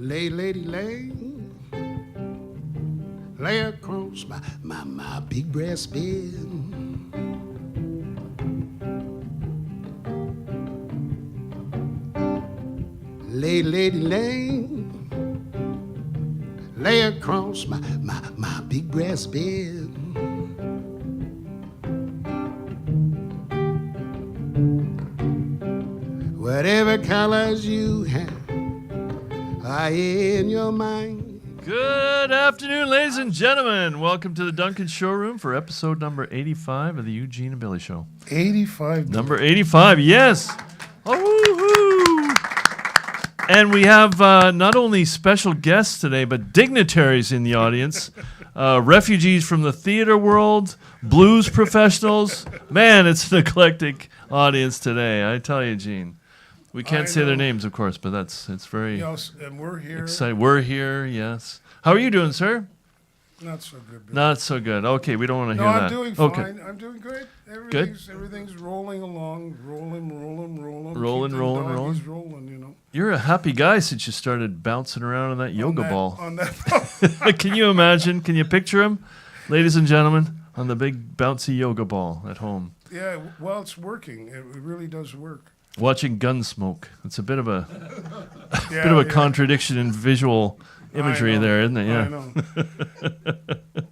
lady, lay across my big brass bed. Lady, lay across my big brass bed. Whatever colors you have are in your mind. Good afternoon, ladies and gentlemen. Welcome to the Duncan Showroom for episode number 85 of the Eugene and Billy Show. 85. Number 85, yes. Oh, woo-hoo. And we have not only special guests today, but dignitaries in the audience. Refugees from the theater world, blues professionals. Man, it's an eclectic audience today, I tell you, Gene. We can't say their names, of course, but it's very and we're here. exciting. We're here, yes. How are you doing, sir? Not so good. Billy. Not so good. Okay, we don't want to hear I'm that. doing fine. Okay. I'm doing great. Good. Everything's rolling along. Rolling. Rolling, rolling, you know. You're a happy guy since you started bouncing around on that yoga ball. On that. Can you imagine? Can you picture him, ladies and gentlemen, on the big bouncy yoga ball at home? Yeah, well, it's working. It really does work. Watching Gunsmoke. It's a bit of a bit of a contradiction in visual imagery there, isn't it? Yeah. I know.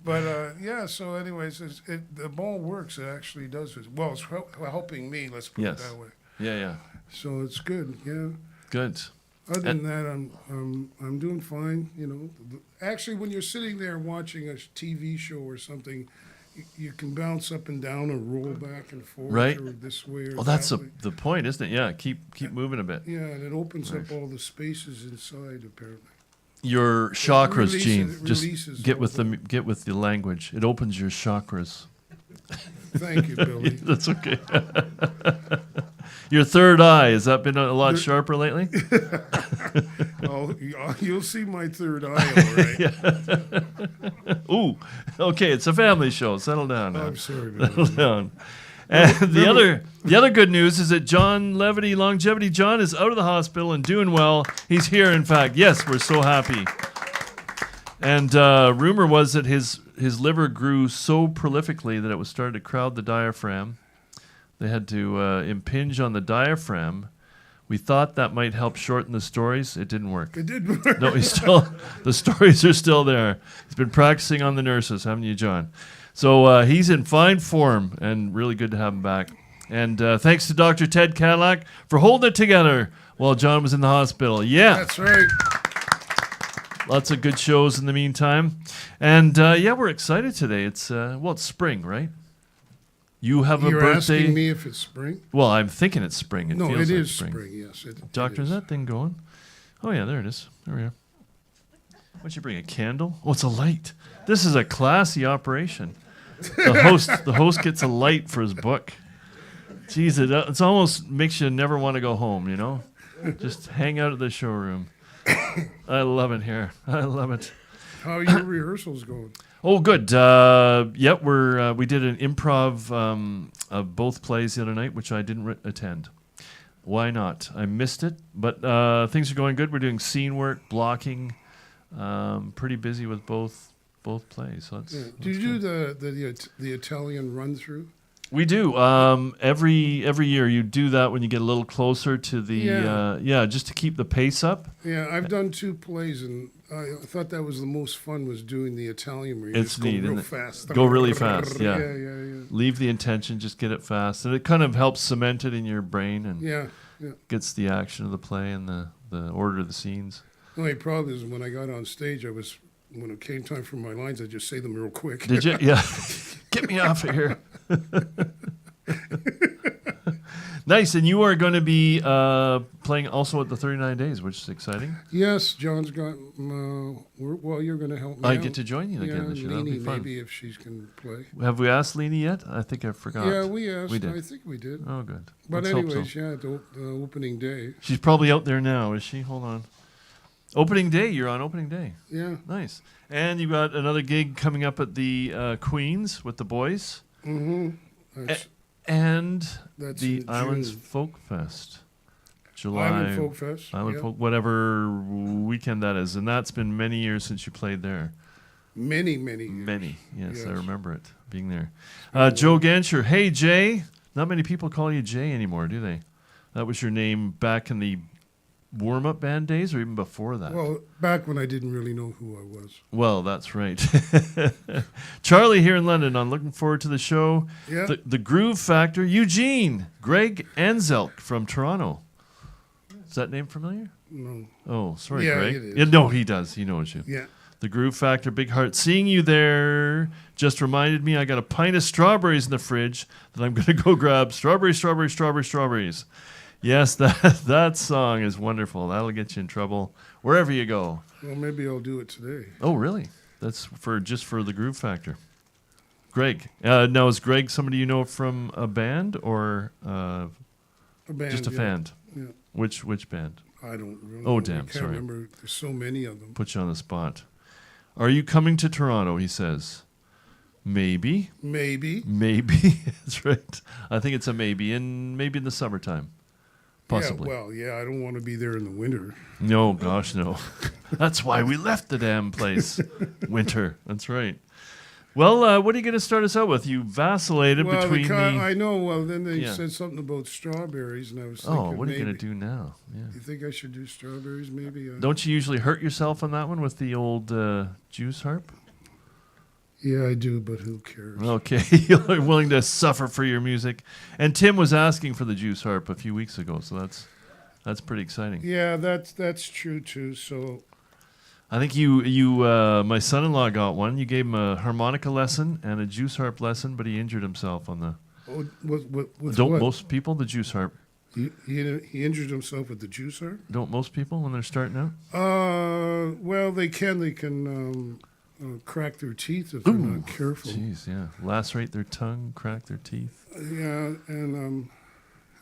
But yeah. So, anyways, the ball works. It actually does. Well, it's helping me. Let's put it that way. Yeah. So it's good. Yeah. Good. Other than that, I'm doing fine. You know, actually, when you're sitting there watching a TV show or something, you can bounce up and down or roll back and forth, right? Or this way or well, that's that way. the point, isn't it? Yeah, keep moving a bit. Yeah, and it opens up all the spaces inside, apparently. Your chakras, Gene. Just get with the language. It opens your chakras. Thank you, Billy. That's okay. Your third eye, has that been a lot sharper lately? Oh, you'll see my third eye, all right. Ooh, okay, it's a family show. Settle down now. I'm sorry, Billy. Settle down. And the other good news is that John Levity, Longevity John, is out of the hospital and doing well. He's here, in fact. Yes, we're so happy. And rumor was that his liver grew so prolifically that it was starting to crowd the diaphragm. They had to impinge on the diaphragm. We thought that might help shorten the stories. It didn't work. It didn't work. No, the stories are still there. He's been practicing on the nurses, haven't you, John? So he's in fine form, and really good to have him back. And thanks to Dr. Ted Cadillac for holding it together while John was in the hospital. Yeah. That's right. Lots of good shows in the meantime. And yeah, we're excited today. It's spring, right? You have You're a birthday. Asking me if it's spring? Well, I'm thinking it's spring. It no, feels it like is spring, yes. Doctor, is that thing going? Oh, yeah, there it is. There we are. Why don't you bring a candle? Oh, it's a light. This is a classy operation. The host gets a light for his book. Jeez, it almost makes you never want to go home, you know? Just hang out at the showroom. I love it here. I love it. How are your rehearsals going? Oh, good. We did an improv of both plays the other night, which I didn't attend. Why not? I missed it, but things are going good. We're doing scene work, blocking. Pretty busy with both plays. So that's Do you do the Italian run through? We do. Every year you do that when you get a little closer to the just to keep the pace up. Yeah, I've done 2 plays, and I thought that was the most fun, was doing the Italian where you it's just neat, go real fast. Go really fast, yeah. Yeah. Leave the intention, just get it fast. And it kind of helps cement it in your brain and gets the action of the play and the order of the scenes. The only problem is when I got on stage, when it came time for my lines, I just say them real quick. Did you? Yeah. Get me off of here. Nice. And you are going to be playing also at the 39 Days, which is exciting. Yes, John's got... you're going to help me I out. get to join you again this year. That'll be fun. Maybe if she can play. Have we asked Leni yet? I think I forgot. Yeah, we asked. We did. I think we did. Oh, good. But Let's anyways, hope so. the opening day. She's probably out there now, is she? Hold on. Opening day. You're on opening day. Yeah. Nice. And you got another gig coming up at the Queens with the boys. Mm-hmm. And That's the in Islands June. Folk Fest. July. Island Folk Fest. Island yeah. Folk, whatever weekend that is. And that's been many years since you played there. Many years. Many. Yes, I Yes. remember it, being there. Joe Ganscher. Hey, Jay. Not many people call you Jay anymore, do they? That was your name back in the warm-up band days or even before that? Well, back when I didn't really know who I was. Well, that's right. Charlie here in London. I'm looking forward to the show. Yeah. The Groove Factor. Eugene. Greg Anzelk from Toronto. Is that name familiar? No. Oh, sorry, Yeah, Greg. it is. Yeah, no, he does. He knows you. Yeah. The Groove Factor, Big Heart. Seeing you there just reminded me I got a pint of strawberries in the fridge that I'm going to go grab. Strawberries. Yes, that song is wonderful. That'll get you in trouble wherever you go. Well, maybe I'll do it today. Oh, really? That's just for the Groove Factor. Greg. Now, is Greg somebody you know from a band or A band, just a yeah. fan? Yeah. Which band? I don't really Oh, know. damn, I can't sorry. remember. There's so many of them. Put you on the spot. Are you coming to Toronto? He says. Maybe. Maybe. That's right. I think it's a maybe, and maybe in the summertime. Possibly. Yeah, well, yeah, I don't want to be there in the winter. No, gosh, no. That's why we left the damn place. Winter. That's right. Well, what are you going to start us out with? You vacillated Well, between I know. Well, then they Yeah. said something about strawberries, and I was thinking, Oh, what are you maybe. going to do now? Yeah. You think I should do strawberries? Maybe. Don't you usually hurt yourself on that one with the old juice harp? Yeah, I do, but who cares? Okay, you're willing to suffer for your music. And Tim was asking for the juice harp a few weeks ago, so that's pretty exciting. Yeah, that's true too. So I think you my son-in-law got one. You gave him a harmonica lesson and a juice harp lesson, but he injured himself on the. with Don't what? most people the juice harp? He injured himself with the juicer? Don't most people when they're starting out? Well, they can crack their teeth if they're not careful. Jeez, yeah, lacerate their tongue, crack their teeth. Yeah, and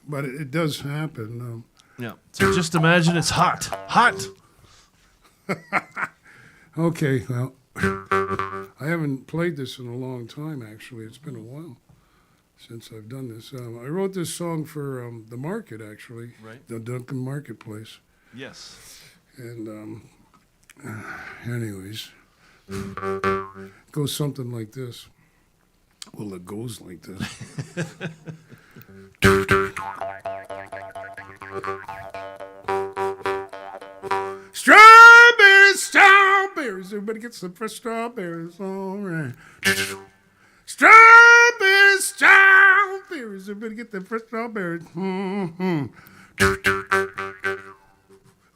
but it does happen. Yeah. So just imagine it's hot. Okay, well, I haven't played this in a long time. Actually, it's been a while since I've done this. I wrote this song for the market, actually, Right. the Duncan Marketplace. Yes. And anyways, goes something like this. Well, it goes like this. Strawberries, everybody gets some fresh strawberries, all right. Strawberries, everybody get them fresh strawberries. Mm-hmm.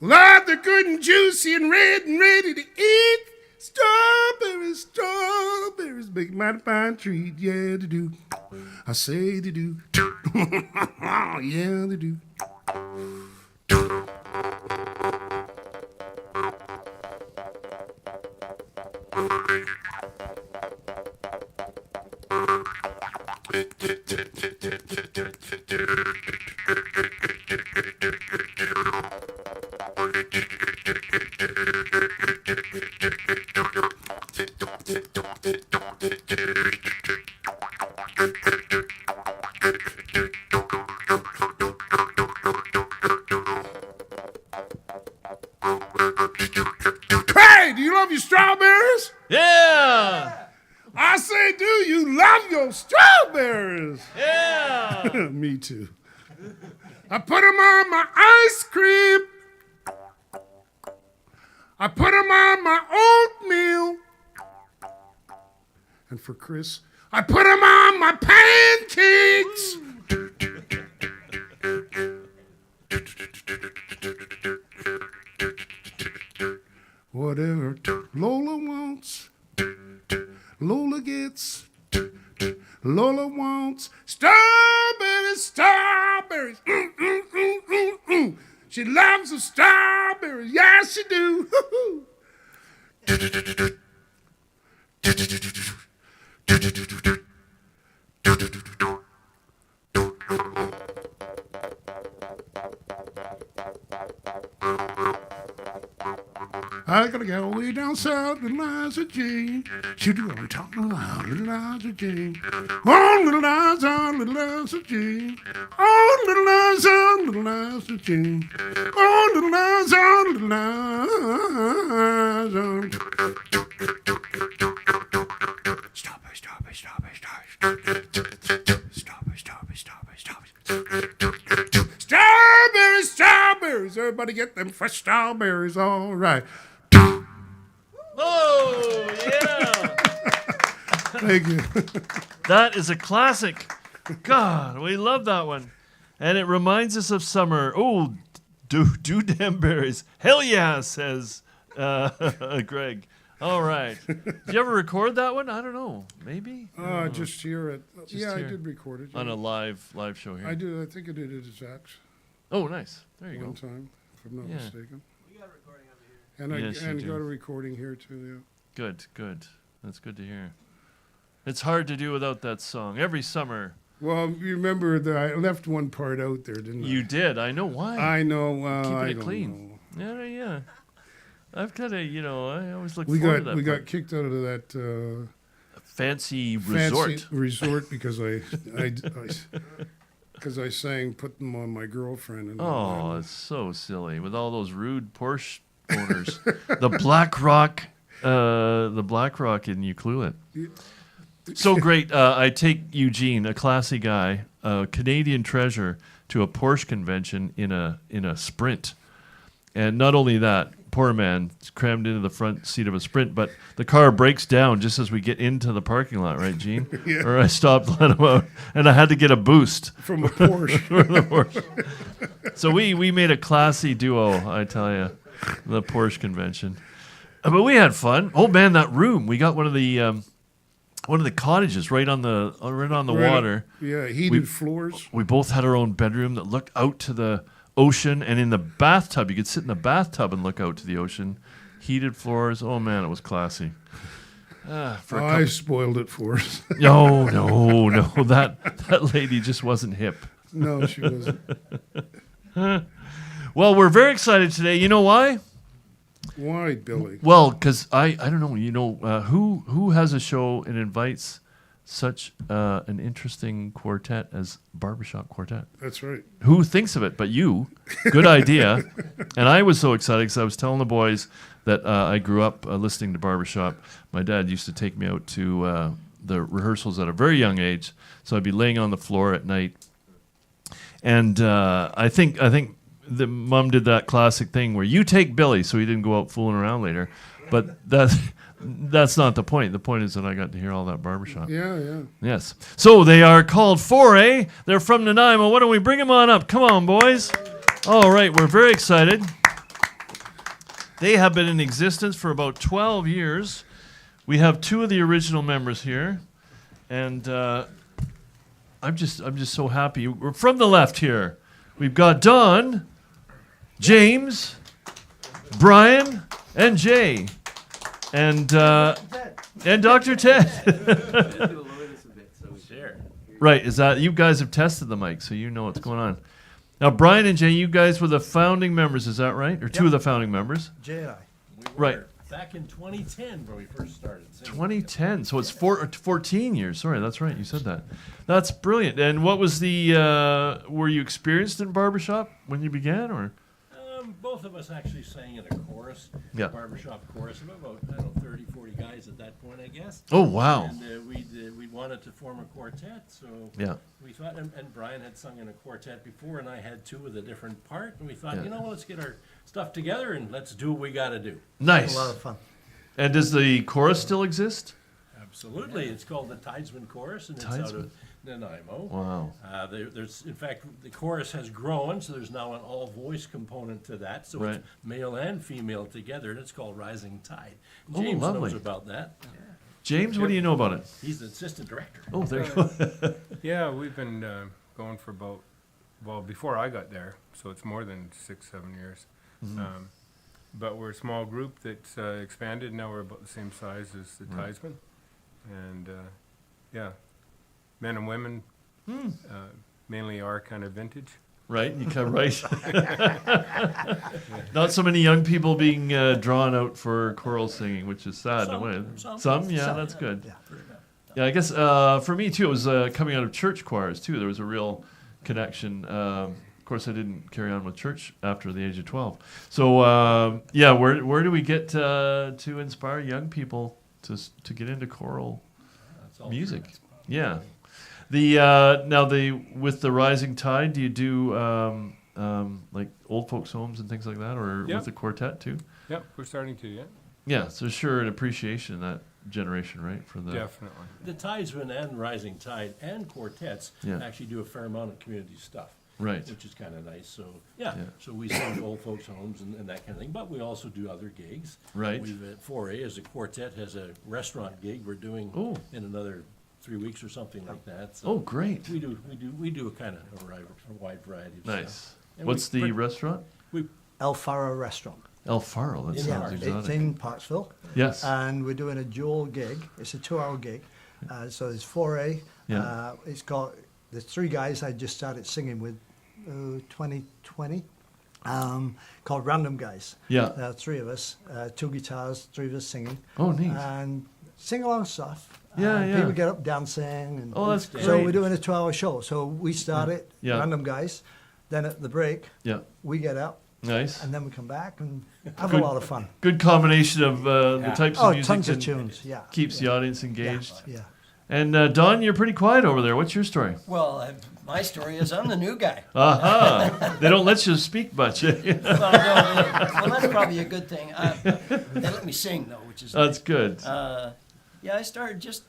Lord, they're good and juicy and red and ready to eat. Strawberries, make mighty fine treat. Yeah, they do. I say they do. Yeah, they do. Hey, do you love your strawberries? Yeah. I say, do you love your strawberries? Yeah. Me too. I put them on my ice cream. I put them on my oatmeal. And for Chris, I put them on my pancakes. Whatever Lola wants, Lola gets. Lola wants strawberries. She loves the strawberries. Yeah, she do. I gotta get way down south with Liza Jane. She do what I'm talking about, little Liza Jane. Oh, little Liza Jane. Oh, little Liza just a tune. Oh, little lies, oh, little lies, oh. Stop it, stop it, stop it, stop it. Stop it, stop it, stop it, stop it. Strawberries, strawberries. Everybody get them fresh strawberries, all right. Oh, yeah. Thank you. That is a classic. God, we love that one. And it reminds us of summer. Oh, do damn berries. Hell yeah, says Greg. All right. Did you ever record that one? I don't know. Maybe? Just here at. Yeah, I here. did record it. On a live show here. I did. I think I did it at Zach's Oh, nice. There you one go. time, if I'm not Yeah. mistaken. We got a recording of it here. And Yes, you I do. got a recording here too. Good. That's good to hear. It's hard to do without that song. Every summer. Yeah. Well, you remember that I left one part out there, didn't I? You did. I know why. I know. Well, Keeping I it don't clean. know. Yeah. I've got to, I always look We forward to got that we part. got kicked out of that Fancy resort. fancy resort because I sang "Put Them on My Girlfriend." And Oh, it's so silly with all those rude Porsche owners. the Black Rock in Ucluelet. So great. I take Eugene, a classy guy, a Canadian treasure, to a Porsche convention in a Sprint, and not only that, poor man is crammed into the front seat of a Sprint, but the car breaks down just as we get into the parking lot, right, Gene? Yeah. Or I stopped, let him out, and I had to get a boost. from a Porsche. For the Porsche. So we made a classy duo, I tell you, the Porsche convention. But we had fun. Oh man, that room! We got one of the cottages right on the water. Yeah, heated floors. We both had our own bedroom that looked out to the ocean, and in the bathtub, you could sit in the bathtub and look out to the ocean. Heated floors. Oh man, it was classy. I spoiled it for us. No, that lady just wasn't hip. No, she wasn't. Well, we're very excited today. You know why? Why, Billy? Well, because I don't know. Who has a show and invites such an interesting quartet as Barbershop Quartet? That's right. Who thinks of it but you? Good idea. And I was so excited because I was telling the boys that I grew up listening to Barbershop. My dad used to take me out to the rehearsals at a very young age, so I'd be laying on the floor at night. And I think the mom did that classic thing where you take Billy so he didn't go out fooling around later. But that's not the point. The point is that I got to hear all that Barbershop. Yeah. Yes. So they are called Fouray. They're from Nanaimo. Why don't we bring them on up? Come on, boys. All right, we're very excited. They have been in existence for about 12 years. We have two of the original members here, and I'm just so happy. We're from the left here. We've got Don, James, Brian, and Jay, and Dr. Ted. Right, is that you guys have tested the mic, so you know what's going on. Now, Brian and Jay, you guys were the founding members, is that right? Or two of the founding members? Jay and I. Right. Back in 2010 when we first started. 2010, so it's 14 years. Sorry, that's right, you said that. That's brilliant. And what was were you experienced in barbershop when you began, or? Both of us actually sang in a chorus, Yeah. barbershop chorus of about, 30, 40 guys at that point, I guess. Oh, wow. And we wanted to form a quartet, so Yeah. we thought, and Brian had sung in a quartet before, and I had two with a different part, and we thought, Yeah. let's get our stuff together and let's do what we got to do. Nice. A lot of fun. And does the chorus still exist? Absolutely. It's called the Tidesman Chorus, and it's out Tidesman. of Nanaimo. Wow. There's, in fact, the chorus has grown, so there's now an all-voice component to that. So Right. it's male and female together, and it's called Rising Tide. Oh, James lovely. knows about that. James, what do you know about it? He's the assistant director. Oh, there you go. Yeah, we've been going for about, before I got there, so it's more than 6-7 years. But we're a small group that's expanded. Now we're about the same size as the Tidesman. And men and women mainly are kind of vintage. Right, you come right. Not so many young people being drawn out for choral singing, which is sad in a way. Some. Yeah, that's good. Yeah. Yeah, I guess for me too, it was coming out of church choirs too. There was a real connection. course, I didn't carry on with church after the age of 12. So, yeah, where do we get to inspire young people to get into choral That's all music? true. Yeah. With the Rising Tide, do you do like old folks' homes and things like that, or Yep. with the quartet too? Yep, we're starting to, yeah. Yeah, so sure an appreciation in that generation, right? For the Definitely. The Tidesmen and Rising Tide and quartets Yeah. actually do a fair amount of community stuff. Right. Which is kind of nice. So, yeah, Yeah. so we sing old folks' homes and that kind of thing, but we also do other gigs. Right. We've at Fouray, as a quartet, has a restaurant gig we're doing Oh. in another 3 weeks or something like that. So Oh, great. we do a kind of a wide variety of stuff. Nice. And What's we- the restaurant? El Faro Restaurant. El Faro. That In sounds Parks. It's exotic. in Parksville. Yes. And we're doing a dual gig. It's a 2-hour gig. So there's Fouray. Yeah. There's 3 guys I just started singing with 2020 called Random Guys. Yeah. There are 3 of us, 2 guitars, 3 of us singing. Oh, neat. And sing along stuff. Yeah, And yeah. People get up dancing. And Oh, that's So great. we're doing a 2-hour show. So we start it, Yeah. Random Guys. Then at the break, Yeah. we get up. Nice. And then we come back and have Good. a lot of fun. Good combination of the types of Oh, music tons of and tunes, yeah. keeps the yeah. audience engaged. Yeah. And Don, you're pretty quiet over there. What's your story? Well, my story is I'm the new guy. Aha! They don't let you speak much. Well, that's probably a good thing. They let me sing though, which is That's nice. good. Yeah, I started just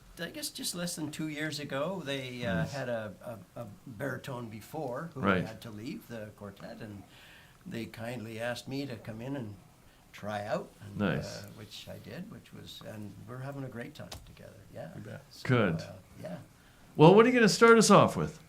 less than 2 years ago. They had a baritone before who Right. had to leave the quartet, and they kindly asked me to come in and try out, and, Nice. which I did, and we're having a great time together. Yeah. So, Good. yeah. Well, what are you going to start us off with?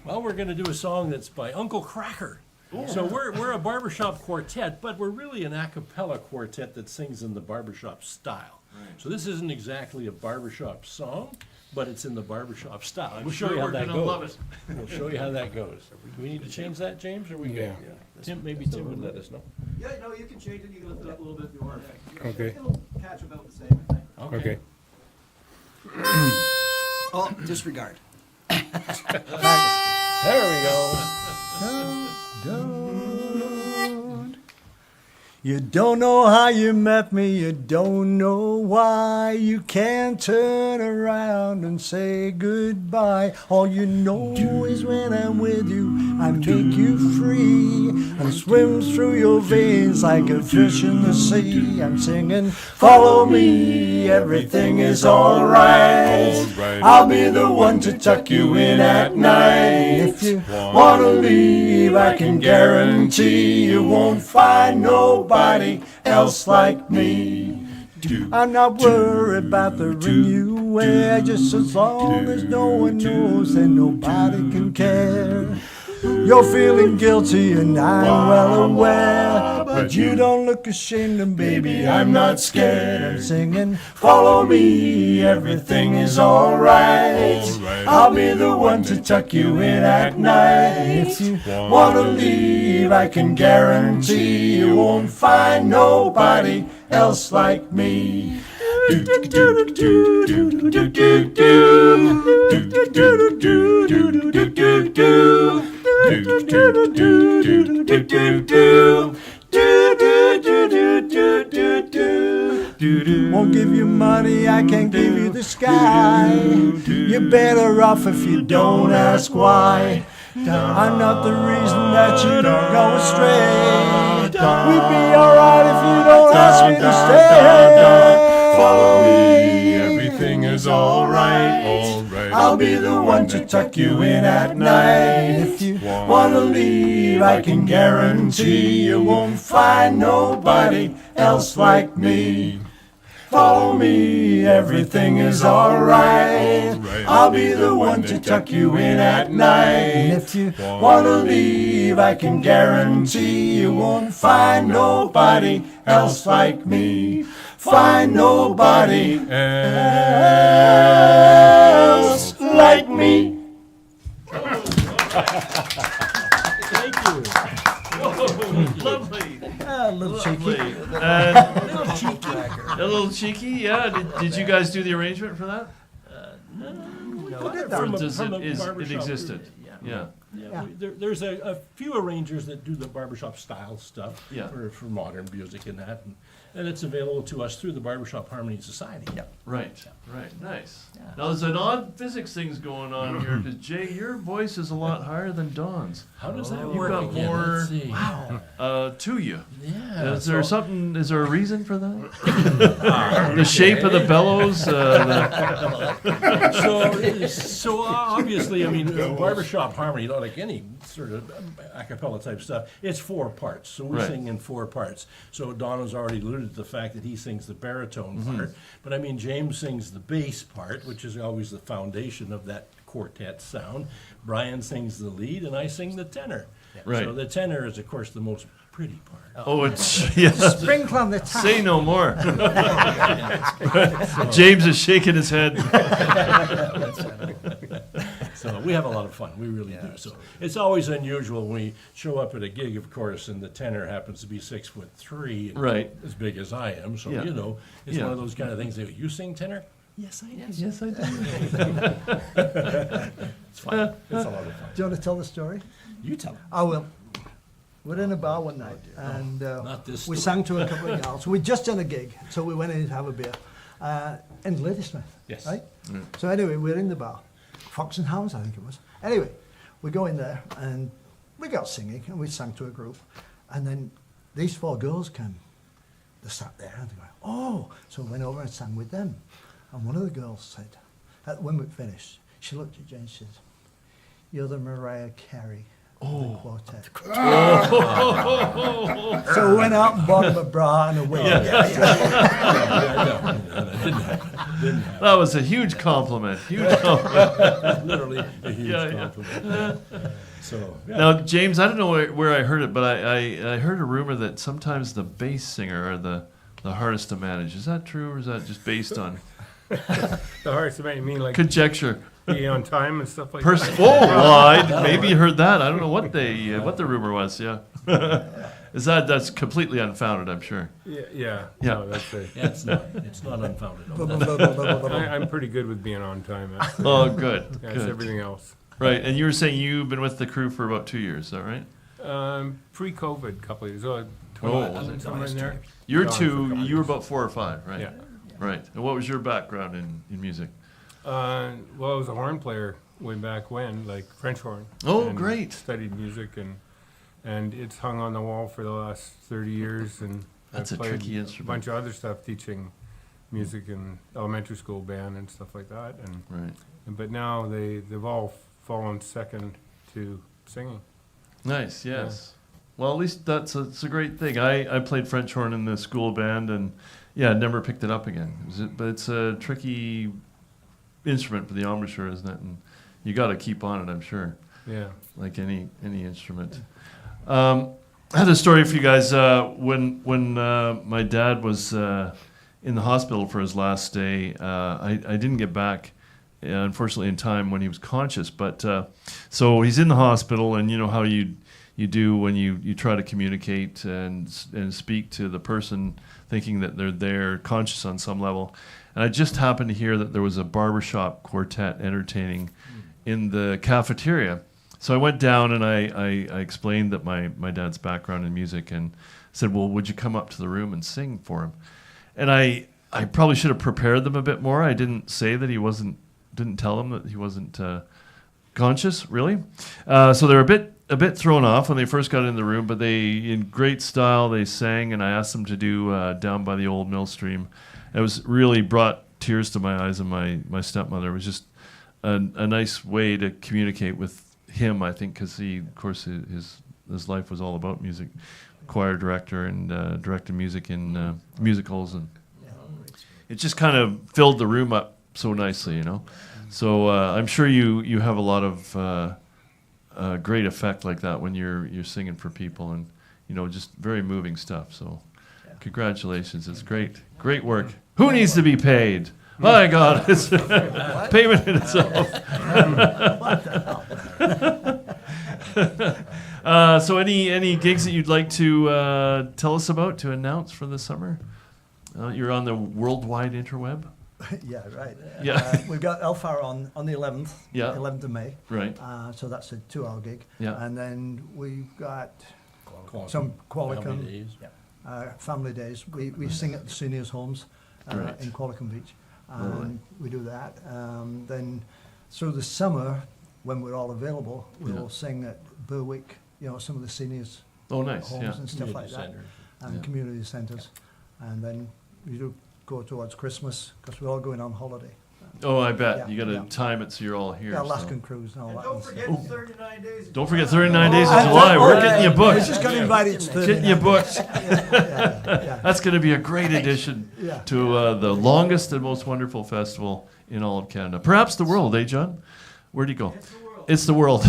Well, we're going to do a song that's by Uncle Cracker. So we're a barbershop quartet, but we're really an a cappella quartet that sings in the barbershop style. So this isn't exactly a barbershop song, but it's in the barbershop style. We'll show you how that goes. We'll show you how that goes. Do we need to change that, James, or are we good? Tim, maybe Tim would let us know. Yeah, no, you can change it, you can lift it up a little bit if you want. Okay. It'll catch about the same, I think. Okay. Oh, disregard. There we go. You don't know how you met me, you don't know why. You can't turn around and say goodbye. All you know is when I'm with you, I make you free. And swims through your veins like a fish in the sea. I'm singing, follow me, everything is alright. I'll be the one to tuck you in at night. If you wanna leave, I can guarantee you won't find nobody else like me. I'm not worried about the ring you wear, just as long as no one knows and nobody can care. You're feeling guilty and I'm well aware, but you don't look ashamed and baby I'm not scared. I'm singing, follow me, everything is alright. I'll be the one to tuck you in at night. If you wanna leave, I can guarantee you won't find nobody else like me. Won't give you money, I can't give you the sky. You're better off if you don't ask why. I'm not the reason that you go astray. We'd be alright if you don't ask me to stay. Follow me, everything is alright. I'll be the one to tuck you in at night. If you wanna leave, I can guarantee you won't find nobody else like me. Follow me, everything is alright. I'll be the one to tuck you in at night. And if you wanna leave, I can guarantee you won't find nobody else like me. Find nobody else like me. Thank you. Lovely. A little cheeky. A little cheeky, yeah. Did you guys do the arrangement for that? Who did that? Or does From a it barbershop existed? group. Yeah. Yeah, there's a few arrangers that do the barbershop style stuff Yeah. for modern music and that, and it's available to us through the Barbershop Harmony Society. Yeah. Right, nice. Now there's an odd physics things going on here because Jay, your voice is a lot higher than Don's. How does that You've work got again? more Let's see. to you. Yeah. Is there something? Is there a reason for that? The shape of the bellows. So obviously, I mean, barbershop harmony, not like any sort of a cappella type stuff, it's 4 parts. So we Right. sing in 4 parts. So Don has already alluded to the fact that he sings the baritone part. But I mean, James sings the bass part, which is always the foundation of that quartet sound. Brian sings the lead, and I sing the tenor. Right. So the tenor is, of course, the most pretty part. Oh, it's yeah. Sprinkle on the top. Say no more. James is shaking his head. So we have a lot of fun. We really do. So it's always unusual when we show up at a gig, of course, and the tenor happens to be 6'3", and Right. as big as I am. So Yeah. you know, it's Yeah. one of those kind of things. That you sing tenor? Yes, I do. Yes, I do. It's fun. It's a lot of fun. Do you want to tell the story? You tell. I will. We're in a bar one night, and Not this we story. sang to a couple of gals. We'd just done a gig, so we went in to have a beer in Ladysmith. Yes. Right? So anyway, we're in the bar. Fox and Hounds, I think it was. Anyway, we go in there, and we got singing, and we sang to a group. And then these 4 girls came. They sat there, and they go, oh! So we went over and sang with them. And one of the girls said, when we finished, she looked at Jane and she said, you're the Mariah Carey of the quartet. So we went out and bought him a bra and a wig. That was a huge compliment. Huge compliment. Literally a huge Yeah. compliment. So yeah. Now, James, I don't know where I heard it, but I heard a rumor that sometimes the bass singer are the hardest to manage. Is that true, or is that just based on The hardest event, you mean like conjecture? be on time and stuff like Oh, that? well, maybe you heard that. I don't know what the rumor was. Yeah, that's completely unfounded, I'm sure. Yeah. Yeah. No, that's a, Yeah, it's not unfounded. I'm pretty good with being on time. Actually. Oh, good, That's good. everything else. Right, and you were saying you've been with the crew for about 2 years, is that right? Pre-COVID, couple of years. Oh, Somewhere in there. You're Gone for a couple you were years. about 4 or 5, right? Yeah. Right. And what was your background in music? Well, I was a horn player way back when, like French horn. Oh, and great. Studied music and it's hung on the wall for the last 30 years. And That's I've a played tricky a instrument. bunch of other stuff, teaching music in elementary school band and stuff like that. Right. But now they've all fallen second to singing. Nice, yes. Well, at least it's a great thing. I played French horn in the school band, and never picked it up again. But it's a tricky instrument for the embouchure, isn't it? And you got to keep on it, I'm sure, Yeah. like any instrument. I had a story for you guys. When my dad was in the hospital for his last day, I didn't get back, unfortunately, in time when he was conscious. But so he's in the hospital, and you know how you do when you try to communicate and speak to the person, thinking that they're there, conscious on some level. And I just happened to hear that there was a barbershop quartet entertaining in the cafeteria. So I went down and I explained that my dad's background in music, and said, well, would you come up to the room and sing for him? And I probably should have prepared them a bit more. I didn't say that didn't tell them that he wasn't conscious, really. So they were a bit thrown off when they first got in the room, but they, in great style, they sang, and I asked them to do Down by the Old Mill Stream. It was really brought tears to my eyes, and my stepmother. It was just a nice way to communicate with him, I think, because he, of course, his life was all about music, choir director, and directed music in musicals, and it just kind of filled the room up so nicely, you know. So I'm sure you have a lot of great effect like that when you're singing for people, and just very moving stuff. So congratulations, it's great work. Who needs to be paid? My God, it's payment in itself. So any gigs that you'd like to tell us about, to announce for the summer? You're on the worldwide interweb. Yeah, right. Yeah. We've got Elfar on the 11th, Yeah. 11th of May. Right. So that's a 2-hour gig. Yeah. And then we've got Qualicum. some Family Qualicum days. family days. We sing at the seniors' homes Right. in Qualicum Beach. Right. And we do that. Then through the summer, when we're all available, we'll sing at Berwick, some of the seniors' Oh, nice. homes Yeah. and stuff like Community that. centers. And Yeah. community centres. And then we do go towards Christmas because we're all going on holiday. Oh, I bet. Yeah, You got to yeah. time it so you're all here. Yeah, so. Alaskan cruise and all And that. don't and forget stuff. 39 days. Don't forget 39 days in I- July. We're I- getting you I booked. just got invited. It's Getting you 39. booked. Yeah. That's going to be a great addition Yeah. to the longest and most wonderful festival in all of Canada. Perhaps the world, eh, John? Where'd he go? It's the world.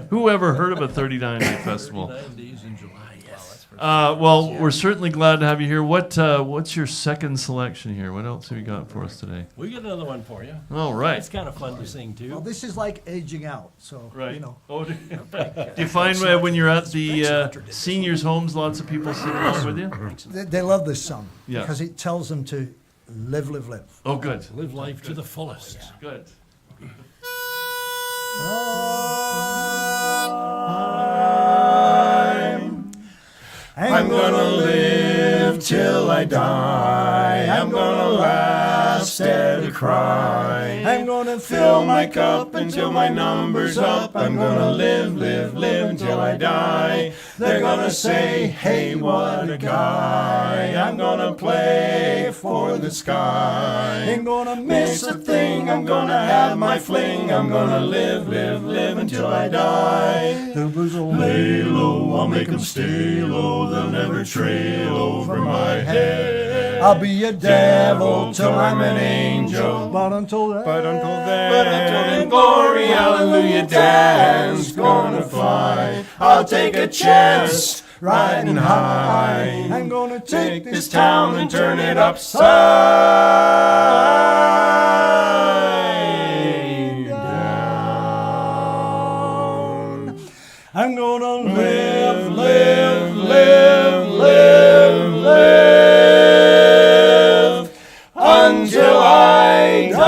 Who ever heard of a 39-day festival? 39 days in July, yes. Well, we're certainly glad to have you here. What's your second selection here? What else have you got for us today? We got another one for you. All right. It's kind of fun to sing too. Well, this is like aging out. So, Right. know. Oh, do you find when you're at the seniors' homes, lots of people sing along with you? They love this song Yeah. because it tells them to live, live, live. Oh, good. Live life to the fullest. Good. I'm gonna live till I die. I'm gonna laugh, steady cry. I'm gonna Fill my cup until my number's up. I'm gonna live, live, live until I die. They're gonna say, hey, what a guy. I'm gonna play for the sky. Ain't gonna Miss a thing, I'm gonna have my fling. I'm gonna live, live, live until I die. The blues will Lay low, I'll make 'em stay low. They'll never trail over my head. I'll be a devil till I'm an angel. But until then, But until then, glory, hallelujah, dance, gonna fly. I'll take a chance, riding high. I'm gonna Take this town and turn it upside down. I'm gonna Live, live, live, live, live until I die.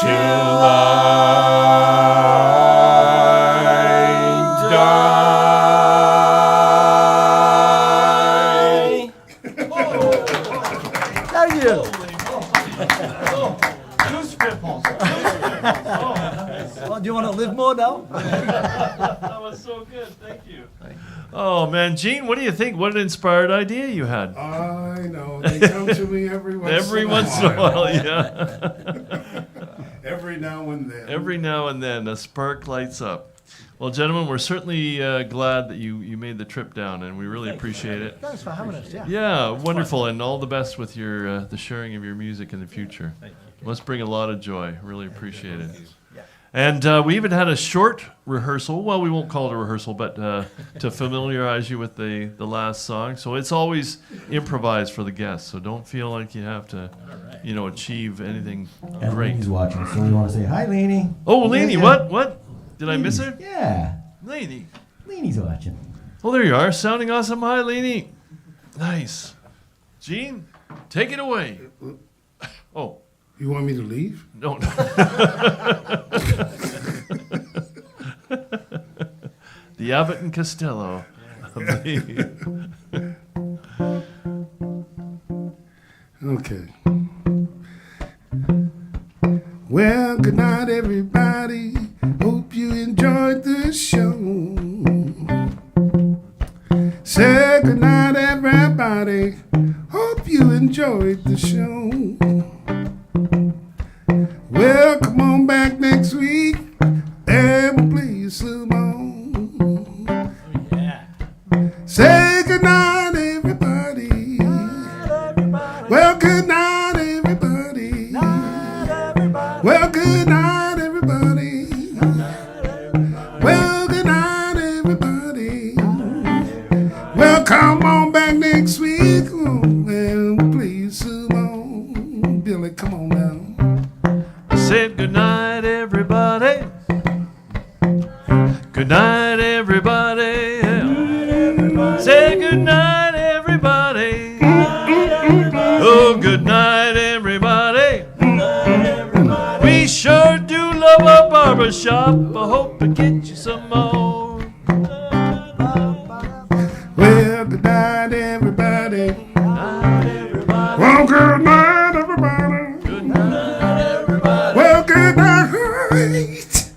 Till I die. Thank you. Well, do you want to live more now? That was so good. Thank you. Oh, man. Gene, what do you think? What an inspired idea you had. I know. They come to me every once In a while, yeah. Every now and then. Every now and then, a spark lights up. Well, gentlemen, we're certainly glad that you made the trip down, and we really appreciate it. Thanks for having us. Yeah. Yeah, wonderful, and all the best with your the sharing of your music in the future. Must bring a lot of joy. Really appreciate it. And we even had a short rehearsal. Well, we won't call it a rehearsal, but to familiarize you with the last song. So it's always improvised for the guests. So don't feel like you have to, achieve anything And great. Leanie's watching, so we want to say hi, Leanie. Oh, Leanie, what? Did I miss her? Yeah, Leanie. Leanie's watching. Oh, there you are, sounding awesome. Hi, Leanie. Nice. Gene, take it away. Oh. You want me to leave? No. The Abbott and Costello. Okay. Well, good night, everybody. Hope you enjoyed the show. Say good night, everybody. Hope you enjoyed the show. Well, come on back next week and we'll play you some more. Say good night, everybody. Well, good night, everybody. Well, good night, everybody. Well, good night, everybody. Well, come on back next week and we'll play you some more. Billy, come on now. I said good night, everybody. Good night, everybody. Say good night, everybody. shop. I hope I get you some more. Well, good night, everybody. Night, everybody. Well, good night, everybody. Good night, everybody. Well, good night.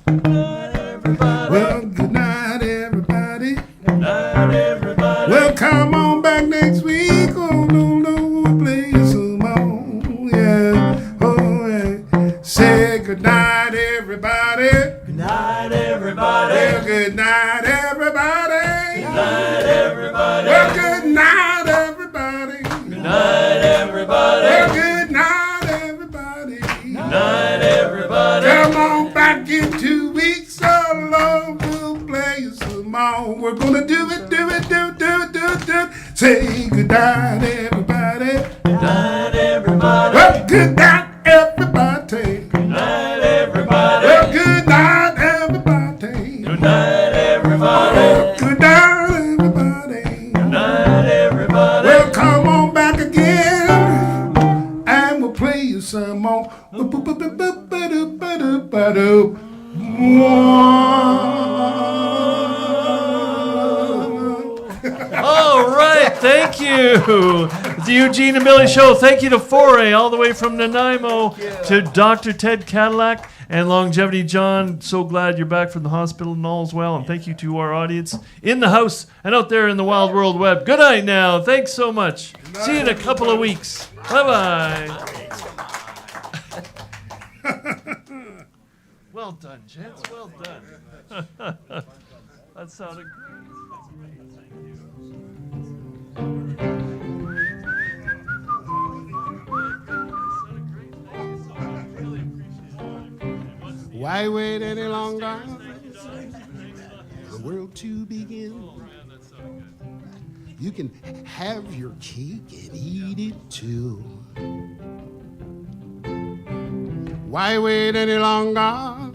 Everybody. Well, good night, everybody. Night, everybody. Well, come on back next week. Oh, no, we'll play you some more. Yeah, oh, yeah. Say good night, everybody. Good night, everybody. Well, good night, everybody. Good night, everybody. Well, good night, everybody. Good night, everybody. Well, good night, everybody. Good night, everybody. Come on back in 2 weeks. So long, we'll play you some more. We're gonna do it. Say good night, everybody. Good night, everybody. Well, good night, everybody. Good night, everybody. Well, good night, everybody. Good night, everybody. Good night, everybody. Good night, everybody. Well, come on back again, and we'll play you some more. All right, thank you. The Eugene and Billy Show. Thank you to Fouray, all the way from Nanaimo, to Dr. Ted Cadillac and Longevity John. So glad you're back from the hospital and all's well. And thank you to our audience in the house and out there in the wild world web. Good night now. Thanks so much. See you in a couple of weeks. Bye-bye. Well done, gents. Well done. That sounded great. Why wait any longer? The world to begin. You can have your cake and eat it too. Why wait any longer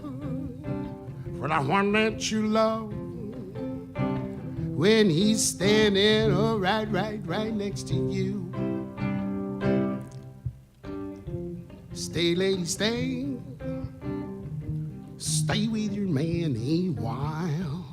for the one that you love when he's standing right next to you? Stay, lady, stay. Stay with your man a while.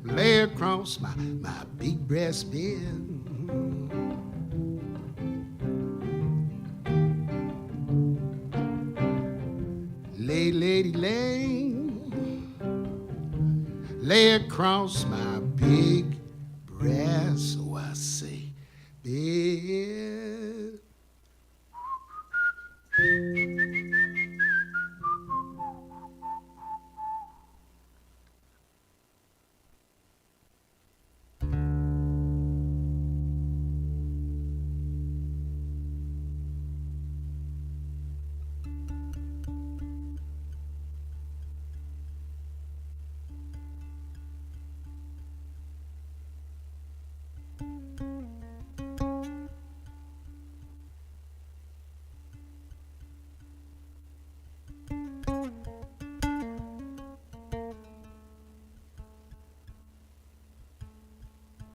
Lay across my big breast bed. Lay, lady, lay across my big breast, oh I say, bed.